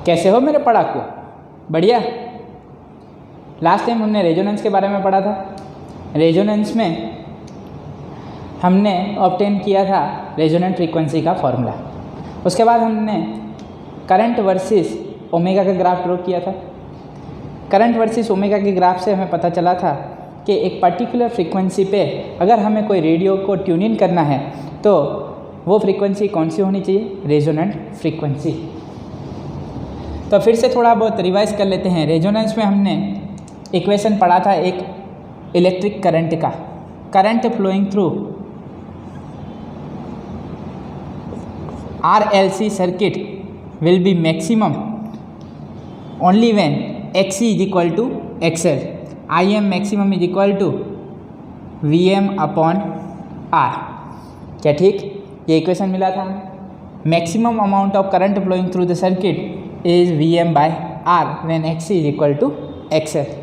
कैसे हो मेरे पढ़ाकू? बढ़िया। लास्ट टाइम हमने रेजोनेंस के बारे में पढ़ा था। रेजोनेंस में हमने ऑब्टेन किया था रेजोनेंट फ्रीक्वेंसी का फॉर्मूला। उसके बाद हमने करंट वर्सेस ओमेगा का ग्राफ ड्रॉ किया था। करंट वर्सेस ओमेगा के ग्राफ से हमें पता चला था कि एक पर्टिकुलर फ्रीक्वेंसी पे अगर हमें कोई रेडियो को ट्यून इन करना है तो वो फ्रीक्वेंसी कौन सी होनी चाहिए? Resonant frequency. तो फिर से थोड़ा बहुत रिवाइज कर लेते हैं। रेजोनेंस में हमने इक्वेशन पढ़ा था एक इलेक्ट्रिक करंट का, current flowing through RLC circuit will be maximum only when XC is equal to XL, IM maximum is equal to VM upon R। क्या ठीक? ये इक्वेशन मिला था। Maximum amount of current flowing through the circuit is VM by R when XC is equal to XL।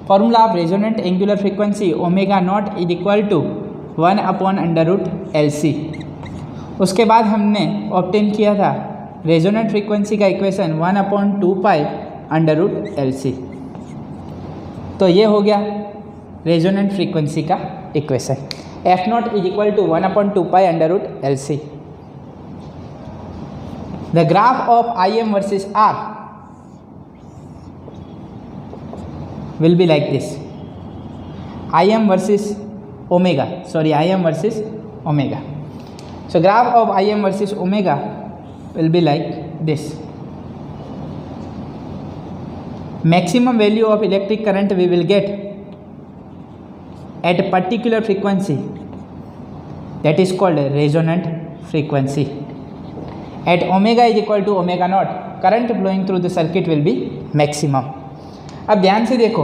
Formula of resonant angular frequency omega naught is equal to 1 upon under root LC। उसके बाद हमने obtain किया था resonant frequency का equation 1 upon 2 pi under root LC। तो ये हो गया रेजोनेंट फ्रीक्वेंसी का equation. F naught is equal to 1 upon 2 pi under root LC। The graph of IM versus R will be like this. IM versus omega. IM versus omega. So graph of IM versus omega will be like this. Maximum value of electric current we will get at a particular frequency, that is called resonant frequency. At omega is equal to omega naught, current flowing through the circuit will be maximum. अब ध्यान से देखो,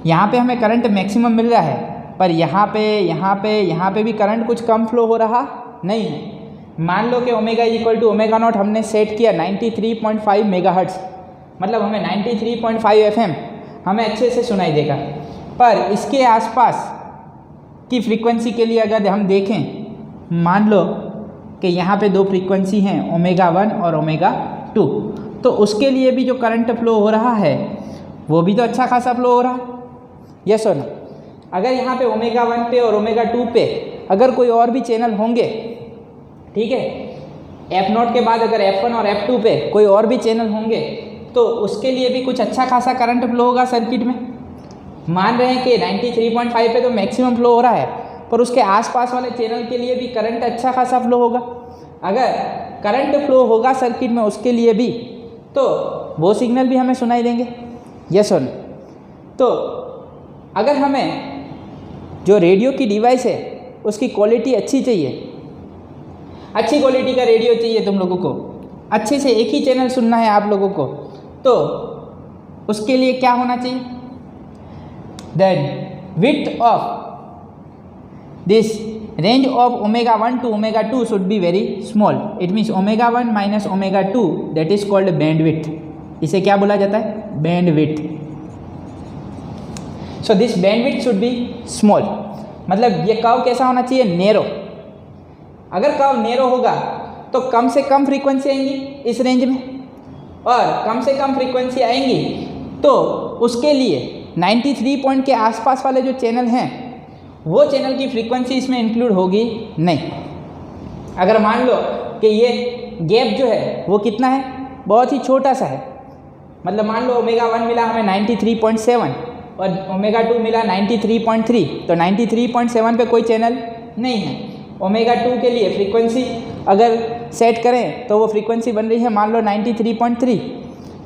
यहाँ पे हमें current maximum मिल रहा है, पर यहाँ पे भी करंट कुछ कम फ्लो हो रहा नहीं है। मान लो कि omega is equal to omega naught हमने सेट किया 93.5 मेगाहर्ट्ज़, मतलब हमें 93.5 FM हमें अच्छे से सुनाई देगा। पर इसके आसपास की फ्रीक्वेंसी के लिए अगर हम देखें, मान लो कि यहाँ पे दो फ्रीक्वेंसी हैं ओमेगा 1 और ओमेगा 2, तो उसके लिए भी जो करंट फ्लो हो रहा है वो भी तो अच्छा खासा फ्लो हो रहा है। यस और नो? अगर यहाँ पे ओमेगा 1 पे और ओमेगा 2 पे अगर कोई और भी चैनल होंगे, ठीक है, F0 के बाद अगर F1 और F2 पे कोई और भी चैनल होंगे तो उसके लिए भी कुछ अच्छा खासा करंट फ्लो होगा सर्किट में। मान रहे हैं कि 93.5 पे तो मैक्सिमम फ्लो हो रहा है, पर उसके आसपास वाले चैनल के लिए भी करंट अच्छा खासा फ्लो होगा। अगर करंट फ्लो होगा सर्किट में उसके लिए भी, तो वो सिग्नल भी हमें सुनाई देंगे। यस और नो? तो अगर हमें जो रेडियो की डिवाइस है उसकी क्वालिटी अच्छी चाहिए, अच्छी क्वालिटी का रेडियो चाहिए तुम लोगों को, अच्छे से एक ही चैनल सुनना है आप लोगों को, तो उसके लिए क्या होना चाहिए? The width of this range of omega 1 to omega 2 should be very small. It means omega 1 minus omega 2, that is called bandwidth. इसे क्या बोला जाता है? Bandwidth. So this bandwidth should be small, मतलब ये कर्व कैसा होना चाहिए? नेरो। अगर कर्व नेरो होगा तो कम से कम फ्रीक्वेंसी आएंगी इस रेंज में, और कम से कम फ्रीक्वेंसी आएंगी तो उसके लिए 93 पॉइंट के आसपास वाले जो चैनल हैं वो चैनल की फ्रीक्वेंसी इसमें इंक्लूड होगी नहीं। अगर मान लो कि ये गैप जो है वो कितना है? बहुत ही छोटा सा है। मतलब मान लो ओमेगा 1 मिला हमें 93.7 और ओमेगा 2 मिला 93.3, तो 93.7 पे कोई चैनल नहीं है। ओमेगा 2 के लिए फ्रीक्वेंसी अगर सेट करें तो वो फ्रीक्वेंसी बन रही है मान लो 93.3,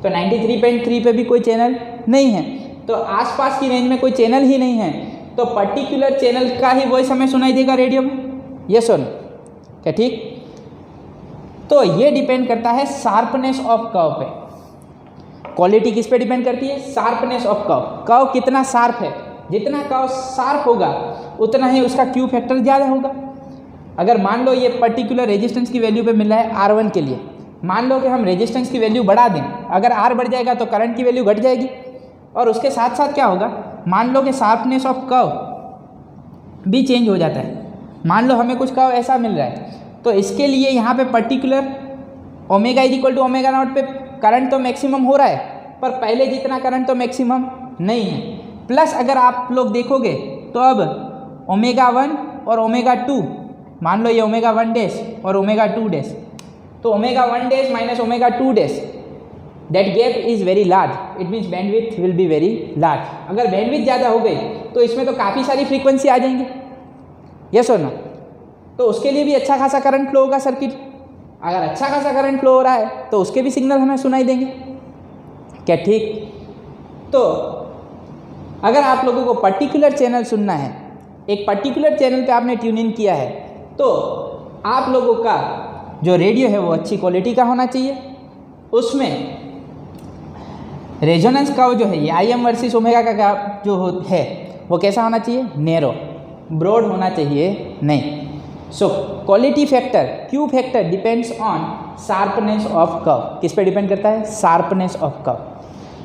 तो 93.3 पे भी कोई चैनल नहीं है, तो आसपास की रेंज में कोई चैनल ही नहीं है, तो पर्टिकुलर चैनल का ही वॉइस हमें सुनाई देगा रेडियो में। यस और नो? क्या ठीक? तो ये डिपेंड करता है शार्पनेस ऑफ कर्व पे। क्वालिटी किस पे डिपेंड करती है? Sharpness of curve. कर्व कितना शार्प है, जितना कर्व शार्प होगा उतना ही उसका क्यू फैक्टर ज़्यादा होगा। अगर मान लो ये पर्टिकुलर रेजिस्टेंस की वैल्यू पे मिल रहा है R1 के लिए, मान लो कि हम रेजिस्टेंस की वैल्यू बढ़ा दें, अगर R बढ़ जाएगा तो करंट की वैल्यू घट जाएगी, और उसके साथ साथ क्या होगा? मान लो कि शार्पनेस ऑफ कर्व भी चेंज हो जाता है। मान लो हमें कुछ कर्व ऐसा मिल रहा है, तो इसके लिए यहाँ पे particular omega is equal to omega naught पे करंट तो मैक्सिमम हो रहा है, पर पहले जितना करंट तो मैक्सिमम नहीं है। प्लस अगर आप लोग देखोगे तो अब ओमेगा 1 और ओमेगा 2, मान लो ये ओमेगा 1 डैश और ओमेगा 2 डैश, तो omega 1 dash minus omega 2 dash, that gap is very large, it means bandwidth will be very large. अगर बैंडविड्थ ज़्यादा हो गई तो इसमें तो काफ़ी सारी फ्रीक्वेंसी आ जाएंगी, यस और नो। तो उसके लिए भी अच्छा खासा करंट फ्लो होगा सर्किट। अगर अच्छा खासा करंट फ्लो हो रहा है तो उसके भी सिग्नल हमें सुनाई देंगे, क्या ठीक? तो अगर आप लोगों को पर्टिकुलर चैनल सुनना है, एक पर्टिकुलर चैनल पे आपने ट्यून इन किया है, तो आप लोगों का जो रेडियो है वो अच्छी क्वालिटी का होना चाहिए। उसमें रेजोनेंस का जो है ये IM वर्सेस ओमेगा का जो है वो कैसा होना चाहिए? नैरो, ब्रॉड होना चाहिए नहीं। सो quality factor, Q factor depends on sharpness of curve. किस पे डिपेंड करता है? Sharpness of curve.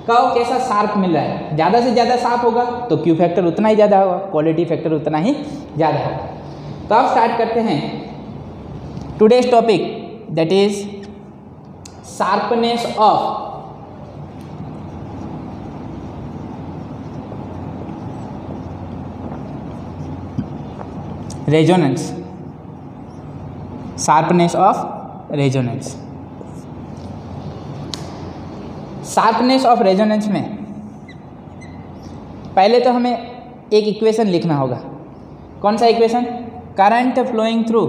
कर्व कैसा शार्प मिल रहा है, ज़्यादा से ज़्यादा शार्प होगा तो क्यू फैक्टर उतना ही ज़्यादा होगा, क्वालिटी फैक्टर उतना ही ज़्यादा होगा। तो अब स्टार्ट करते हैं today's topic, that is sharpness of resonance, sharpness of resonance. Sharpness of resonance में पहले तो हमें एक इक्वेशन लिखना होगा। कौन सा equation? Current flowing through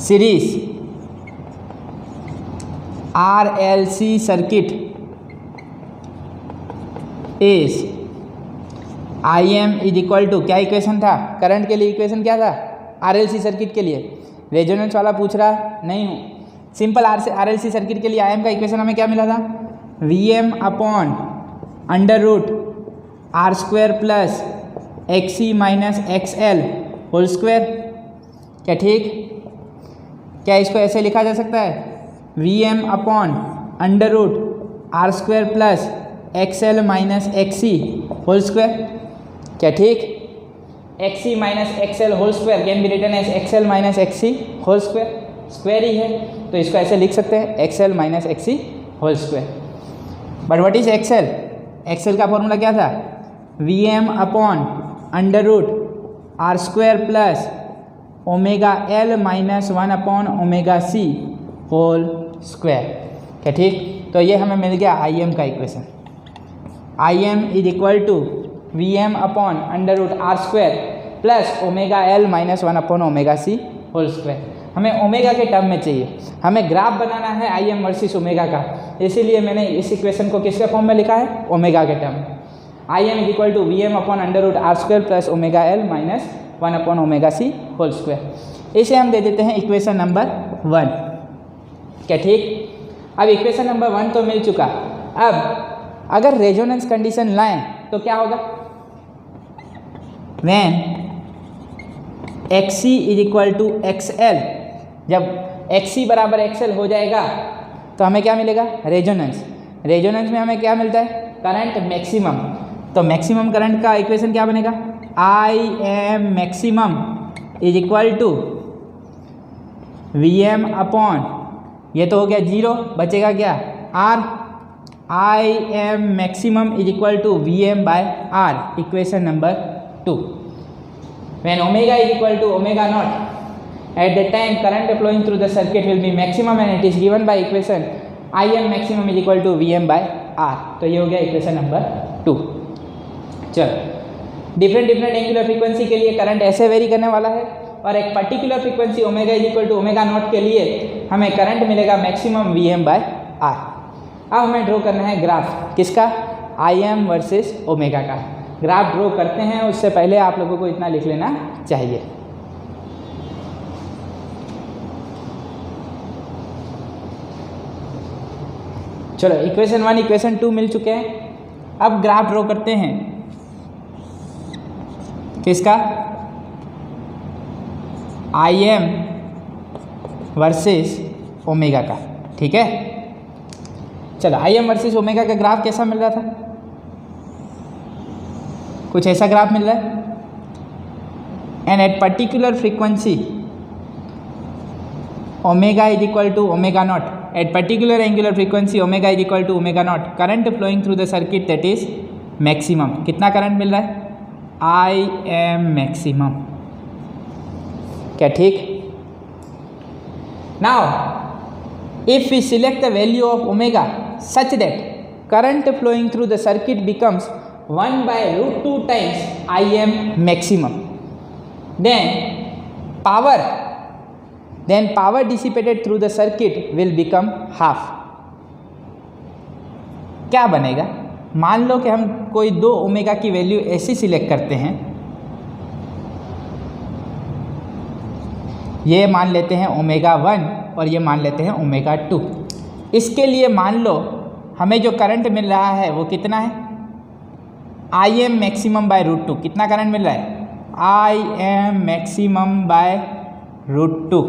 series RLC circuit is IM is equal to, क्या इक्वेशन था करंट के लिए? इक्वेशन क्या था RLC सर्किट के लिए? रेजोनेंस वाला पूछ रहा नहीं हूँ, सिंपल RLC सर्किट के लिए IM का इक्वेशन हमें क्या मिला था? VM upon under root R² plus XC minus XL whole square, क्या ठीक? क्या इसको ऐसे लिखा जा सकता है? VM upon under root R² plus XL minus XC whole square, क्या ठीक? XC minus XL whole square can be written as XL minus XC whole square, square ही है तो इसको ऐसे लिख सकते हैं XL माइनस XC होल स्क्वायर। But what is XL? XL का फॉर्मूला क्या था? VM upon under root R² plus omega L minus 1 upon omega C whole square, क्या ठीक? तो ये हमें मिल गया IM का equation. IM is equal to VM upon under root R² plus omega L minus 1 upon omega C whole square. हमें omega के टर्म में चाहिए, हमें ग्राफ बनाना है IM वर्सेस ओमेगा का, इसीलिए मैंने इस इक्वेशन को किसके फॉर्म में लिखा है? ओमेगा के term. IM is equal to VM upon under root R² plus omega L minus 1 upon omega C whole square. इसे हम दे देते हैं इक्वेशन नंबर 1, क्या ठीक? अब इक्वेशन नंबर 1 तो मिल चुका। अब अगर रेजोनेंस कंडीशन लाएं तो क्या होगा? When XC is equal to XL, जब XC बराबर XL हो जाएगा तो हमें क्या मिलेगा? रेजोनेंस। रेजोनेंस में हमें क्या मिलता है? Current maximum. तो मैक्सिमम करंट का इक्वेशन क्या बनेगा? IM maximum is equal to VM upon, ये तो हो गया 0, बचेगा क्या? R। IM maximum is equal to VM by R, equation number 2। When omega is equal to omega naught, at that time current flowing through the circuit will be maximum and it is given by equation IM maximum is equal to VM by R। तो ये हो गया equation number 2। चलो, different angular frequency के लिए current ऐसे very करने वाला है, और एक particular frequency omega is equal to omega naught के लिए हमें करंट मिलेगा मैक्सिमम VM बाय R। अब हमें ड्रॉ करना है ग्राफ, किसका? IM वर्सेस ओमेगा का। ग्राफ ड्रॉ करते हैं उससे पहले आप लोगों को इतना लिख लेना चाहिए। चलो, इक्वेशन 1 इक्वेशन 2 मिल चुके हैं। अब ग्राफ ड्रॉ करते हैं किसका? IM वर्सेस ओमेगा का, ठीक है? चलो, IM वर्सेस ओमेगा का ग्राफ कैसा मिल रहा था? कुछ ऐसा ग्राफ मिल रहा है। and at particular frequency omega is equal to omega naught, at particular angular frequency omega is equal to omega naught, current flowing through the circuit that is maximum. कितना करंट मिल रहा है? I am maximum. क्या ठीक? Now if we select the value of omega such that current flowing through the circuit becomes 1 by root 2 times I am maximum, then power dissipated through the circuit will become half. क्या बनेगा? मान लो कि हम कोई दो omega की value ऐसी सिलेक्ट करते हैं, ये मान लेते हैं ओमेगा 1 और ये मान लेते हैं ओमेगा 2. इसके लिए मान लो हमें जो करंट मिल रहा है वो कितना है? I M maximum by root 2. कितना करंट मिल रहा है? I M maximum by root 2.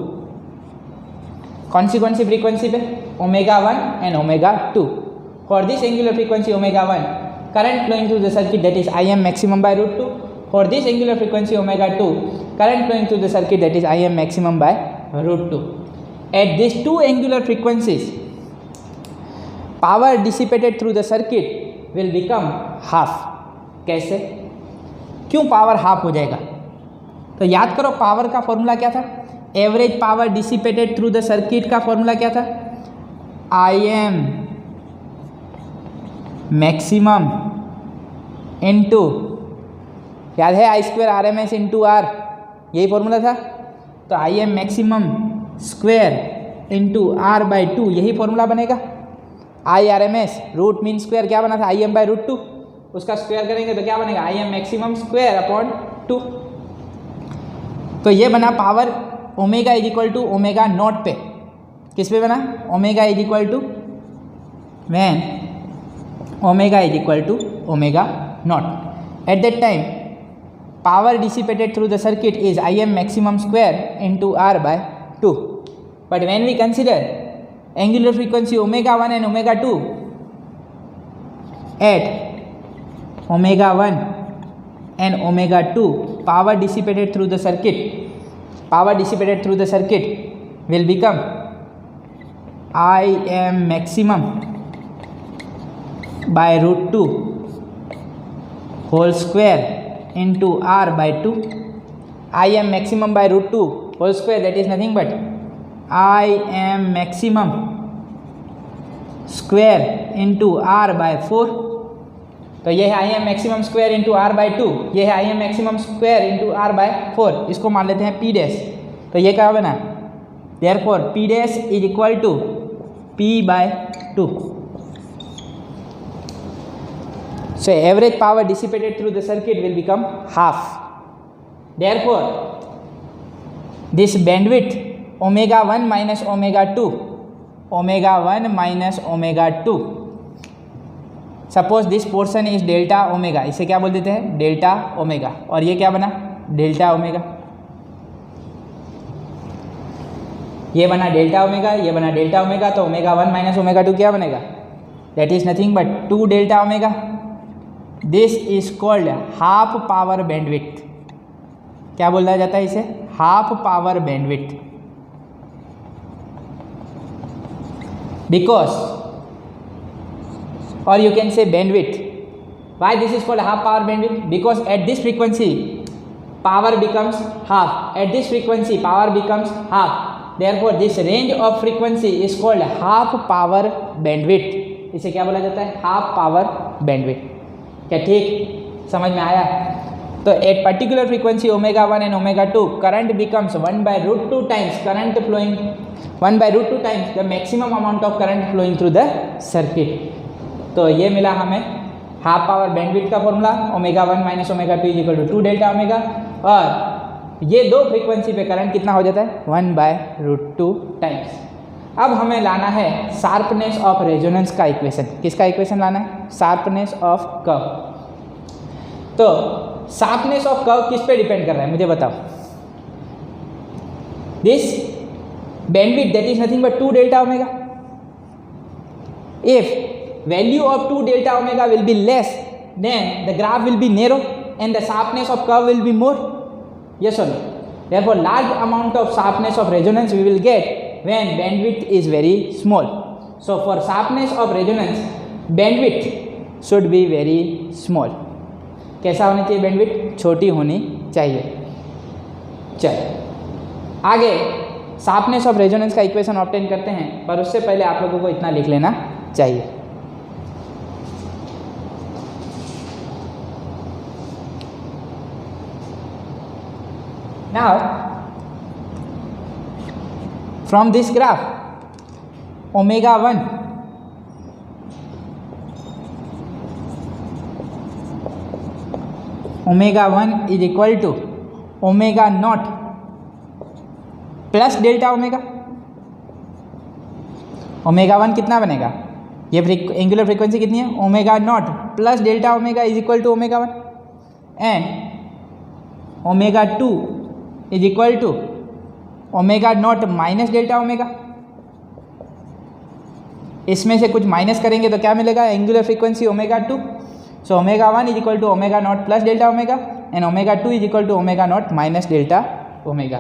कौन सी फ्रीक्वेंसी पे? Omega 1 and omega 2. For this angular frequency omega 1, current flowing through the circuit that is I M maximum by root 2. For this angular frequency omega 2, current flowing through the circuit that is I am maximum by root 2. At these two angular frequencies, power dissipated through the circuit will become half. कैसे? क्यों power half हो जाएगा? तो याद करो power का formula क्या था? Average power dissipated through the circuit का फॉर्मूला क्या था? आई एम मैक्सिमम इनटू, याद है, I square R M S into R, यही फॉर्मूला था. तो I M maximum square into R by 2, यही फॉर्मूला बनेगा. I R M S root mean square क्या बना था? I M by root 2. उसका स्क्वायर करेंगे तो क्या बनेगा? I M maximum square upon 2. तो ये बना power omega is equal to omega naught पे. किस पे बना? Omega is equal to when omega is equal to omega naught. At that time power dissipated through the circuit is Im maximum square into R by 2. But when we consider angular frequency omega 1 and omega 2, at omega 1 and omega 2, power dissipated through the circuit will become Im maximum by root 2 whole square into R by 2. I am maximum by root 2 whole square, that is nothing but I am maximum square into R by 4. तो ये है I am maximum square into R by 2, ये है I am maximum square into R by 4. इसको मान लेते हैं P dash. तो ये क्या बना? Therefore P dash is equal to P by 2. So average power dissipated through the circuit will become half. Therefore this bandwidth omega 1 minus omega 2, omega 1 minus omega 2, suppose this portion is delta omega, इसे क्या बोल देते हैं? Delta omega. और ये क्या बना? Delta omega. ये बना डेल्टा ओमेगा, ये बना डेल्टा ओमेगा. तो ओमेगा 1 माइनस ओमेगा 2 क्या बनेगा? That is nothing but 2 delta omega. This is called half power bandwidth. क्या बोला जाता है इसे? Half power bandwidth. बिकॉज, और you can say bandwidth. Why this is called half power bandwidth? Because at this frequency power becomes half. At this frequency power becomes half. Therefore this range of frequency is called half power bandwidth. इसे क्या बोला जाता है? Half power bandwidth. क्या ठीक समझ में आया? तो at particular frequency omega 1 and omega 2 current becomes 1 by root 2 times current flowing 1 by root 2 times the maximum amount of current flowing through the circuit. तो ये मिला हमें हाफ पावर बैंडविड्थ का formula. Omega 1 minus omega 2 equal to 2 delta omega. और ये दो frequency पे current कितना हो जाता है? 1 by root 2 टाइम्स. अब हमें लाना है शार्पनेस ऑफ रेजोनेंस का इक्वेशन. किसका इक्वेशन लाना है? Sharpness of curve. तो शार्पनेस ऑफ कर्व किस पे डिपेंड कर रहा है मुझे बताओ? This bandwidth that is nothing but 2 delta omega. If value of 2 delta omega will be less, then the graph will be narrow and the sharpness of curve will be more. Yes or no? Therefore, large amount of sharpness of resonance we will get when bandwidth is very small. So for sharpness of resonance, bandwidth should be very small. कैसा होनी चाहिए bandwidth? छोटी होनी चाहिए. चल आगे sharpness of resonance का equation obtain करते हैं, पर उससे पहले आप लोगों को इतना लिख लेना चाहिए. Now from this graph, omega 1 is equal to omega naught plus delta omega. Omega 1 कितना बनेगा? ये एंगुलर फ्रीक्वेंसी कितनी है? Omega not plus delta omega is equal to omega 1 and omega 2 is equal to omega naught minus delta omega. इसमें से कुछ minus करेंगे तो क्या मिलेगा? Angular frequency omega 2. So omega 1 is equal to omega not plus delta omega and omega 2 is equal to omega naught minus delta omega.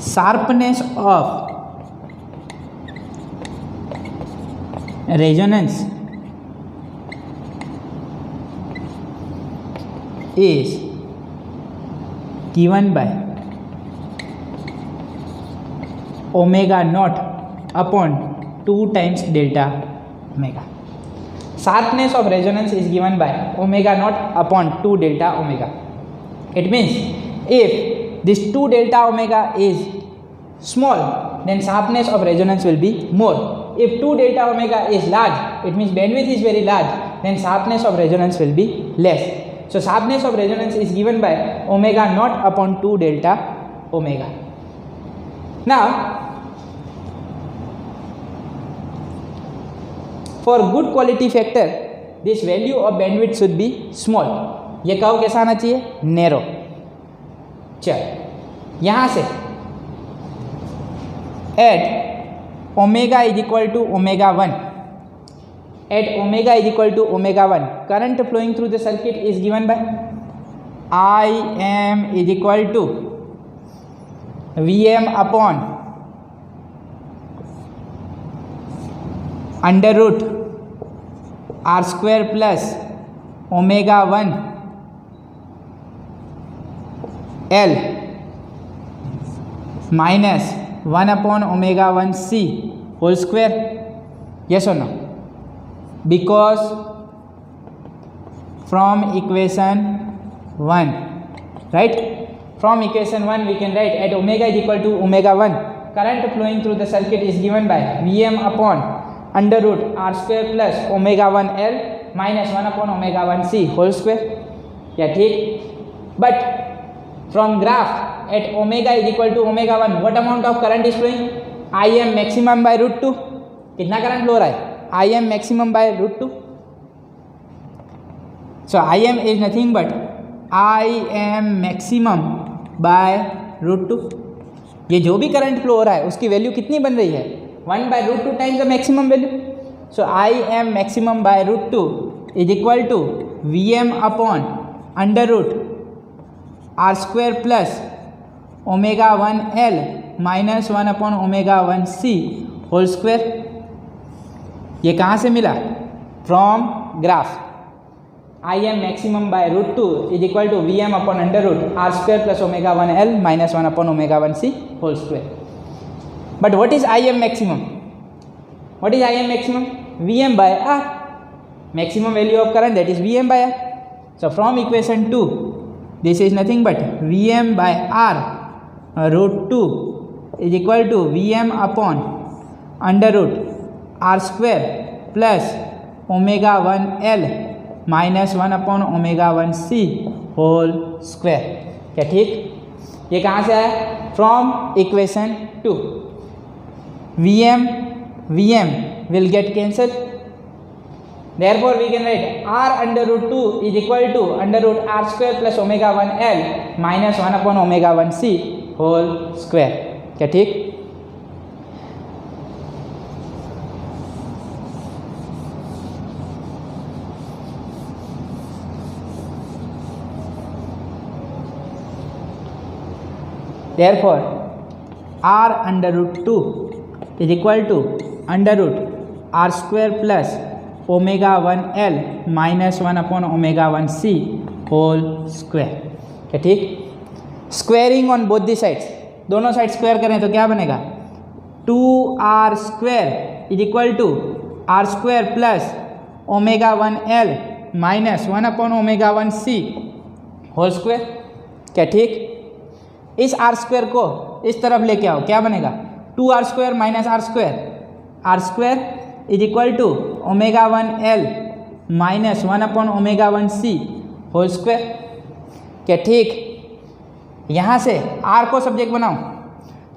Sharpness of resonance is given by omega naught upon 2 times delta omega. Sharpness of resonance is given by omega naught upon 2 delta omega. It means if this 2 delta omega is small, then sharpness of resonance will be more. If 2 delta omega is large, it means bandwidth is very large, then sharpness of resonance will be less. So sharpness of resonance is given by omega naught upon 2 delta omega. Now for good quality factor, this value of bandwidth should be small. ये curve कैसा आना चाहिए? Narrow. चल यहाँ से at omega is equal to omega 1, at omega is equal to omega 1, current flowing through the circuit is given by I M is equal to V M upon under root R square plus omega 1 L minus 1 upon omega 1 C whole square. Yes or no? Because from equation 1, right? From equation 1 we can write at omega is equal to omega 1, current flowing through the circuit is given by Vm upon under root R square plus omega 1 L minus 1 upon omega 1 C whole square. Yeah, ठीक. But from graph at omega is equal to omega 1, what amount of current is flowing? Im maximum by root 2. कितना current flow हो रहा है? Im maximum by root 2. So Im is nothing but Im maximum by root 2. ये जो भी current flow हो रहा है उसकी वैल्यू कितनी बन रही है? 1 by root 2 times the maximum value. So Im maximum by root 2 is equal to Vm upon under root R square plus omega 1 L minus 1 upon omega 1 C whole square. ये कहाँ से मिला? From graph. Im maximum by root 2 is equal to Vm upon under root R square plus omega 1 L minus 1 upon omega 1 C whole square. But what is Im maximum? What is Im maximum? Vm by R. Maximum value of current, that is Vm by R. So from equation 2, this is nothing but Vm by R root 2 is equal to Vm upon under root R square plus omega 1 L minus 1 upon omega 1 C whole square. क्या ठीक? ये कहाँ से आया? From equation 2. Vm will get cancelled. Therefore we can write R under root 2 is equal to under root R square plus omega 1 L minus 1 upon omega 1 C whole square. क्या ठीक? Therefore r under root 2 is equal to under root r square plus omega 1l minus 1 upon omega 1c whole square. क्या ठीक? Squaring on both the sides, दोनों side square करें तो क्या बनेगा 2r square is equal to r square plus omega 1l minus 1 upon omega 1c whole square. क्या ठीक? इस r स्क्वायर को इस तरफ लेके आओ, क्या बनेगा 2r square minus r square is equal to omega 1l minus 1 upon omega 1c whole square. क्या ठीक? यहाँ से r को सब्जेक्ट बनाओ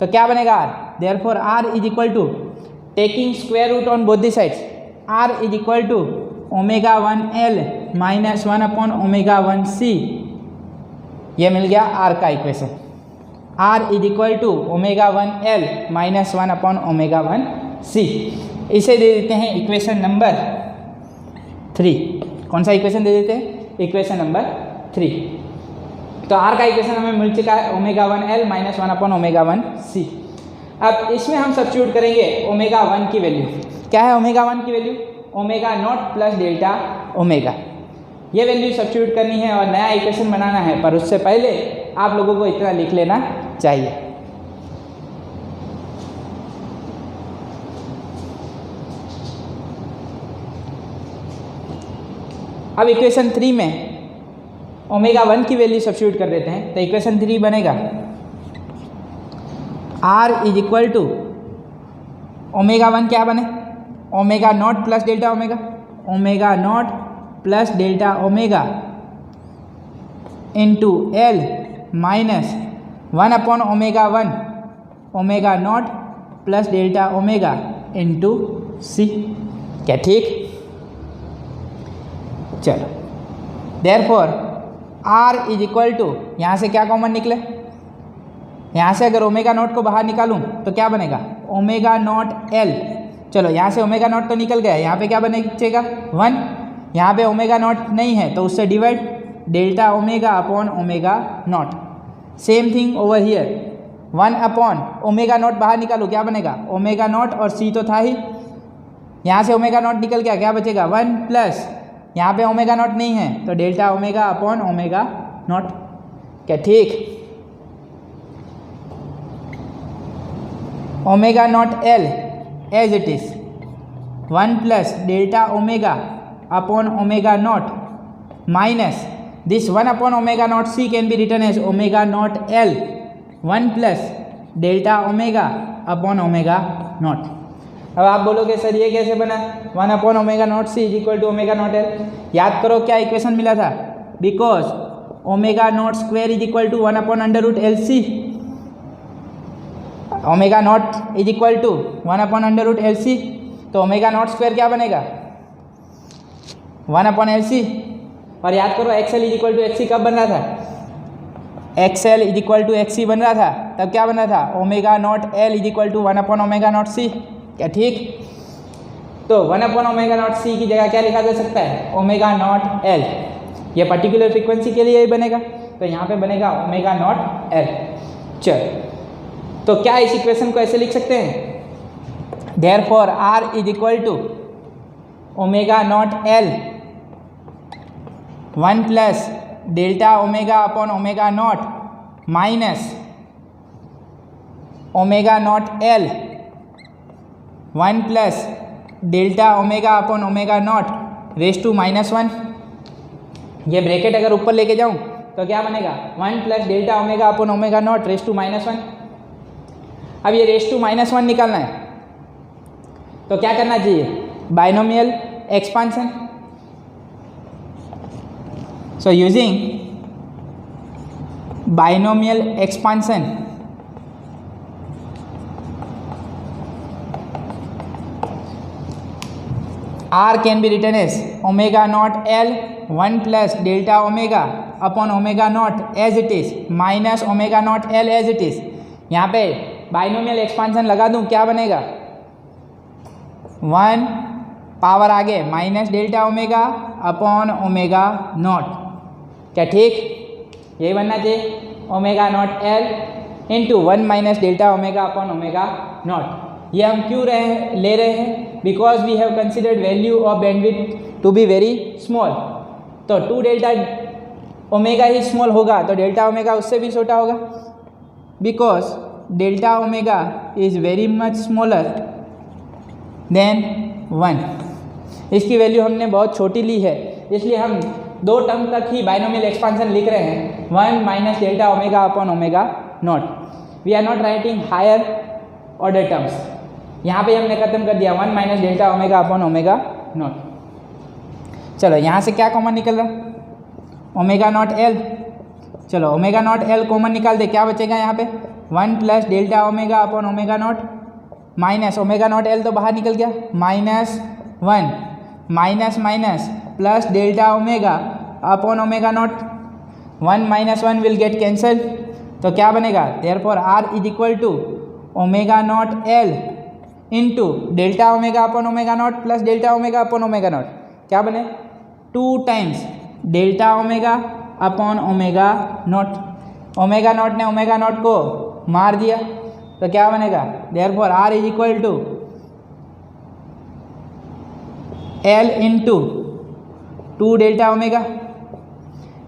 तो क्या बनेगा r, therefore r is equal to taking square root on both the sides, r is equal to omega 1l minus 1 upon omega 1c। ये मिल गया r का equation, r is equal to omega 1l minus 1 upon omega 1c। इसे दे देते हैं equation number 3। कौन सा इक्वेशन दे देते हैं? Equation number 3। तो r का इक्वेशन हमें मिल चुका है omega 1l minus 1 upon omega 1c। अब इसमें हम सब्स्टिट्यूट करेंगे ओमेगा 1 की वैल्यू। क्या है ओमेगा 1 की value? Omega naught plus delta omega. ये वैल्यू सब्स्टिट्यूट करनी है और नया इक्वेशन बनाना है, पर उससे पहले आप लोगों को इतना लिख लेना चाहिए। अब इक्वेशन 3 में ओमेगा 1 की वैल्यू सब्स्टिट्यूट कर देते हैं, तो इक्वेशन 3 बनेगा r is equal to omega 1 क्या बने omega not plus delta omega, omega not plus delta omega into L minus 1 upon omega 1 omega not plus delta omega into C. क्या ठीक? चलो, therefore r is equal to, यहाँ से क्या common निकले, यहाँ से अगर ओमेगा नॉट को बाहर निकालूं तो क्या बनेगा ओमेगा नॉट एल। चलो यहाँ से ओमेगा नॉट तो निकल गया, यहाँ पे क्या बनेगा 1, यहाँ पे ओमेगा नॉट नहीं है तो उससे divide delta omega upon omega not. Same thing over here, 1 upon omega not बाहर निकालो, क्या बनेगा ओमेगा नॉट और सी तो था ही, यहाँ से ओमेगा नॉट निकल गया, क्या बचेगा 1 प्लस यहाँ पे ओमेगा नॉट नहीं है तो delta omega upon omega naught. क्या ठीक? Omega naught L as it is 1 plus delta omega upon omega naught minus this 1 upon omega naught C can be written as omega naught L 1 plus delta omega upon omega naught. अब आप बोलोगे sir ये कैसे बना 1 upon omega naught C is equal to omega naught L. याद करो क्या equation मिला था, because omega naught square is equal to 1 upon under root L C, omega naught is equal to 1 upon under root L C, तो omega naught square क्या बनेगा 1 upon L C. और याद करो X L is equal to X C कब बन रहा था, X L is equal to X C बन रहा था, तब क्या बन रहा था omega naught L is equal to 1 upon omega naught C. क्या ठीक? तो 1 अपॉन ओमेगा नॉट सी की जगह क्या लिखा जा सकता है ओमेगा नॉट एल। ये पर्टिकुलर फ्रीक्वेंसी के लिए ही बनेगा, तो यहाँ पे बनेगा ओमेगा नॉट एल। चल, तो क्या इस इक्वेशन को ऐसे लिख सकते हैं, therefore r is equal to omega naught L 1 plus delta omega upon omega naught minus omega naught L 1 plus delta omega upon omega naught raise to -1। ये ब्रैकेट अगर ऊपर लेके जाऊं तो क्या बनेगा 1 plus delta omega upon omega naught raise to -1। अब ये रेस टू -1 निकालना है तो क्या करना चाहिए binomial expansion. So using binomial expansion r can be written as omega naught L 1 plus delta omega upon omega naught as it is minus omega naught L as it is। यहाँ पे binomial expansion लगा दूँ क्या बनेगा 1 power आगे minus delta omega upon omega naught. क्या ठीक? यही बनना चाहिए omega naught L into 1 minus delta omega upon omega naught. ये हम क्यों ले रहे हैं? Because we have considered value of bandwidth to be very small. तो 2 डेल्टा ओमेगा ही स्मॉल होगा तो डेल्टा ओमेगा उससे भी छोटा होगा, because delta omega is very much smaller than 1। इसकी वैल्यू हमने बहुत छोटी ली है, इसलिए हम 2 टर्म तक ही बाइनोमियल एक्सपांशन लिख रहे हैं, 1 minus delta omega upon omega naught. We are not writing higher order terms. यहाँ पे हमने खत्म कर दिया 1 minus delta omega upon omega naught. चलो यहाँ से क्या कॉमन निकल रहा? Omega naught L. चलो ओमेगा नॉट एल कॉमन निकाल दे, क्या बचेगा यहाँ पे? 1 plus delta omega upon omega naught minus omega naught L तो बाहर निकल गया, -1 minus minus plus delta omega upon omega naught. 1 minus 1 will get cancel, तो क्या बनेगा? Therefore R is equal to omega naught L into delta omega upon omega not plus delta omega upon omega naught. क्या बने? 2 times delta omega upon omega naught. Omega naught ने omega naught को मार दिया, तो क्या बनेगा? Therefore R is equal to L into 2 delta omega.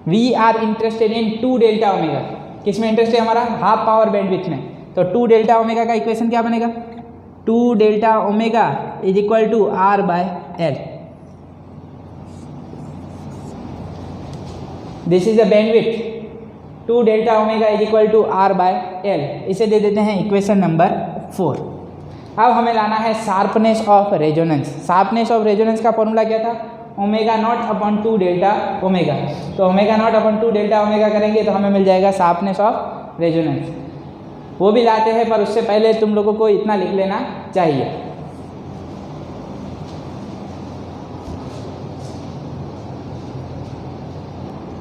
We are interested in 2 delta omega. किस में इंटरेस्ट है हमारा? हाफ पावर बैंडविड्थ में। तो 2 डेल्टा ओमेगा का इक्वेशन क्या बनेगा? 2 delta omega is equal to R by L. This is the bandwidth 2 delta omega is equal to R by L. इसे दे देते हैं इक्वेशन नंबर 4। अब हमें लाना है sharpness of resonance. Sharpness of resonance का फॉर्मूला क्या था? Omega naught upon 2 delta omega. तो omega naught upon 2 delta omega करेंगे तो हमें मिल जाएगा शार्पनेस ऑफ रेजोनेंस। वो भी लाते हैं, पर उससे पहले तुम लोगों को इतना लिख लेना चाहिए।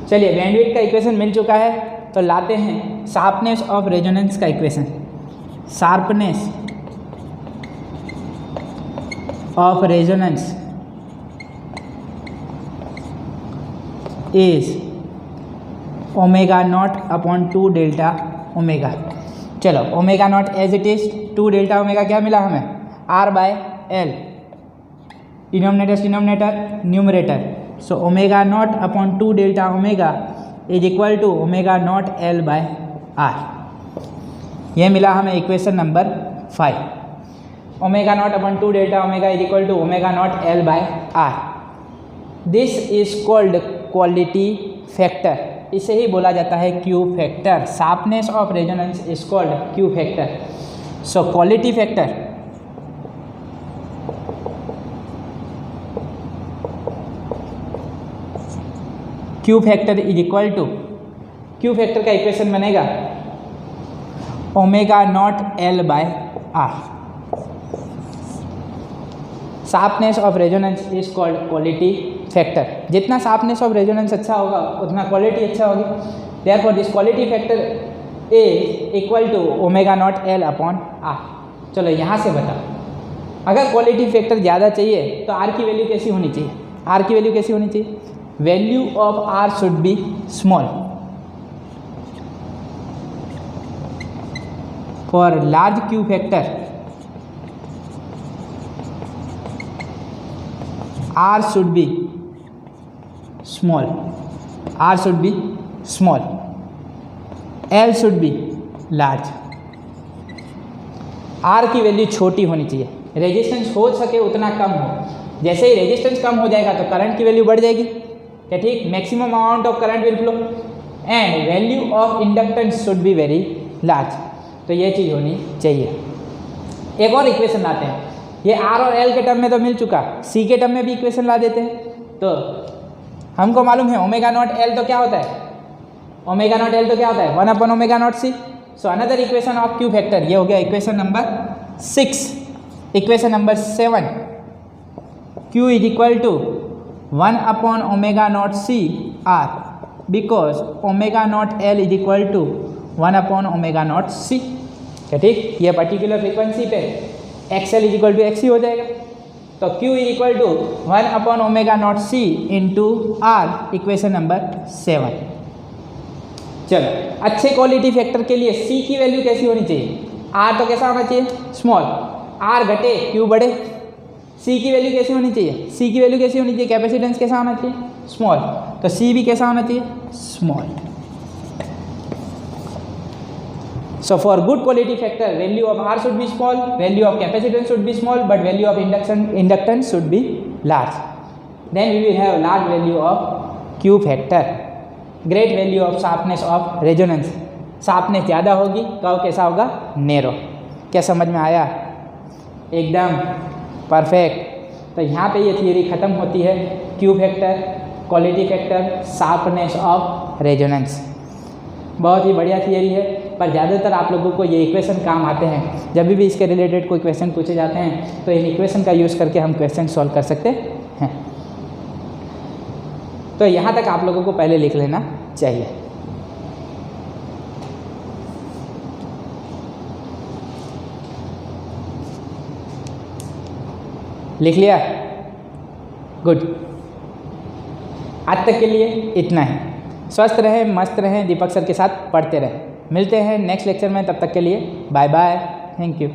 चलिए बैंडविड्थ का इक्वेशन मिल चुका है, तो लाते हैं शार्पनेस ऑफ रेजोनेंस का equation. Sharpness of resonance is omega naught upon 2 delta omega. चलो omega naught as it is 2 delta omega क्या मिला हमें? R by L. Denominator numerator. So omega naught upon 2 delta omega is equal to omega naught L by R. ये मिला हमें equation number 5। Omega naught upon 2 delta omega is equal to omega naught L by are. This is called quality factor. इसे ही बोला जाता है Q factor. Sharpness of resonance is called Q factor. So quality factor Q factor is equal to, Q factor का equation बनेगा omega naught L by R. Sharpness of resonance is called quality factor. जितना sharpness of resonance अच्छा होगा उतना quality अच्छा होगी। Therefore this quality factor is equal to omega naught L upon R. चलो यहाँ से बताओ, अगर क्वालिटी फैक्टर ज़्यादा चाहिए तो आर की वैल्यू कैसी होनी चाहिए? आर की वैल्यू कैसी होनी चाहिए? Value of R should be small. For large Q factor R should be small. R should be small. L should be large. R की वैल्यू छोटी होनी चाहिए, रेजिस्टेंस हो सके उतना कम हो। जैसे ही रेजिस्टेंस कम हो जाएगा तो करंट की वैल्यू बढ़ जाएगी, क्या ठीक? Maximum amount of current will flow and value of inductance should be very large. तो ये चीज़ होनी चाहिए। एक और इक्वेशन लाते हैं। ये आर और एल के टर्म में तो मिल चुका, सी के टर्म में भी इक्वेशन ला देते हैं। तो हमको मालूम है ओमेगा नॉट एल तो क्या होता है? ओमेगा नॉट एल तो क्या होता है? 1 upon omega naught C. So another equation of Q factor, ये हो गया equation number 6। Equation number 7, Q is equal to 1 upon omega naught C R, because omega naught L is equal to 1 upon omega naught C. क्या ठीक? ये particular frequency पे X L is equal to X ही हो जाएगा। तो Q is equal to 1 upon omega naught C into R, equation number 7। चलो, अच्छे क्वालिटी फैक्टर के लिए सी की वैल्यू कैसी होनी चाहिए? आर तो कैसा होना चाहिए? स्मॉल। आर घटे क्यू बढ़े। सी की वैल्यू कैसी होनी चाहिए? सी की वैल्यू कैसी होनी चाहिए? कैपेसिटेंस कैसा होना चाहिए? स्मॉल। तो सी भी कैसा होना चाहिए? Small. So for good quality factor, value of R should be small, value of capacitance should be small, but value of inductance should be large. Then we will have large value of Q factor. Great value of sharpness of resonance. Sharpness ज़्यादा होगी, curve कैसा होगा? Narrow. क्या समझ में आया? एकदम perfect. तो यहाँ पे ये थियरी ख़त्म होती है। Q factor, quality factor, sharpness of resonance. बहुत ही बढ़िया थियरी है, पर ज़्यादातर आप लोगों को ये इक्वेशन काम आते हैं। जब भी इसके रिलेटेड कोई क्वेश्चन पूछे जाते हैं तो इन इक्वेशन का यूज़ करके हम क्वेश्चन सॉल्व कर सकते हैं। तो यहाँ तक आप लोगों को पहले लिख लेना चाहिए। लिख लिया? गुड। आज तक के लिए इतना ही। स्वस्थ रहें, मस्त रहें, दीपक सर के साथ पढ़ते रहें। मिलते हैं नेक्स्ट लेक्चर में, तब तक के लिए बाय बाय, थैंक यू।